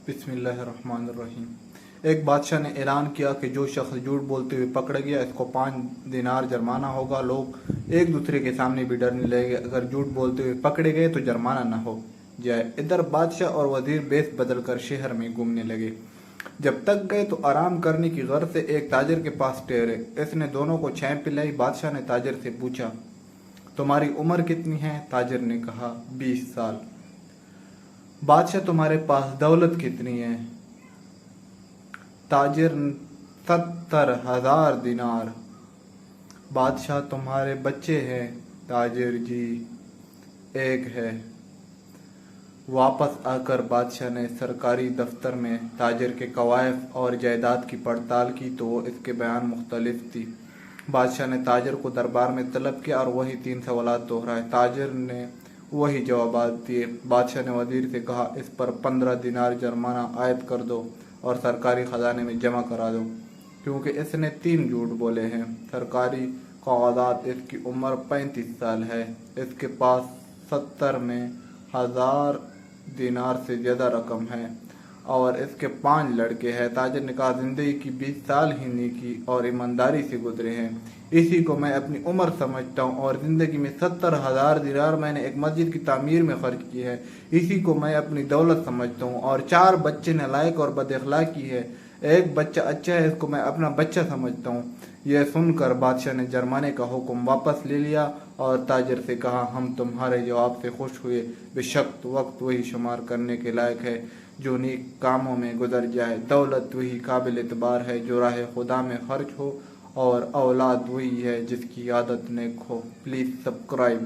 بسم اللہ الرحمن الرحیم۔ ایک بادشاہ نے اعلان کیا کہ جو شخص جھوٹ بولتے ہوئے پکڑ گیا اس کو 5 دینار جرمانہ ہوگا۔ لوگ ایک دوسرے کے سامنے بھی ڈرنے لگے، اگر جھوٹ بولتے ہوئے پکڑے گئے تو جرمانہ نہ ہو جائے۔ ادھر بادشاہ اور وزیر بیس بدل کر شہر میں گھومنے لگے۔ جب تک گئے تو آرام کرنے کی غرض سے ایک تاجر کے پاس ٹھہرے۔ اس نے دونوں کو چائے پلائی۔ بادشاہ نے تاجر سے پوچھا، تمہاری عمر کتنی ہے؟ تاجر نے کہا 20 سال۔ بادشاہ تمہارے پاس دولت کتنی ہے؟ تاجر 70,000 دینار۔ بادشاہ تمہارے بچے ہیں؟ تاجر جی ایک ہے۔ واپس آ کر بادشاہ نے سرکاری دفتر میں تاجر کے کوائف اور جائیداد کی پڑتال کی تو وہ اس کے بیان مختلف تھی۔ بادشاہ نے تاجر کو دربار میں طلب کیا اور وہی 3 سوالات دہرائے۔ تاجر نے وہی جوابات دیے۔ بادشاہ نے وزیر سے کہا، اس پر 15 دینار جرمانہ عائد کر دو اور سرکاری خزانے میں جمع کرا دو، کیونکہ اس نے 3 جھوٹ بولے ہیں۔ سرکاری کاغذات اس کی عمر 35 سال ہے۔ اس کے پاس 70 میں 1000 دینار سے زیادہ رقم ہے اور اس کے 5 لڑکے ہیں۔ تاجر نے کہا، زندگی کی 20 سال ہی نیکی اور ایمانداری سے گزرے ہیں، اسی کو میں اپنی عمر سمجھتا ہوں، اور زندگی میں 70,000 دینار میں نے ایک مسجد کی تعمیر میں خرچ کی ہے، اسی کو میں اپنی دولت سمجھتا ہوں، اور 4 بچے نالائق اور بد اخلاقی ہے، ایک بچہ اچھا ہے، اس کو میں اپنا بچہ سمجھتا ہوں۔ یہ سن کر بادشاہ نے جرمانے کا حکم واپس لے لیا اور تاجر سے کہا، ہم تمہارے جواب سے خوش ہوئے، بے شک وقت وہی شمار کرنے کے لائق ہے جو نیک کاموں میں گزر جائے، دولت وہی قابل اعتبار ہے جو راہ خدا میں خرچ ہو، اور اولاد وہی ہے جس کی عادت نیک ہو۔ Please subscribe.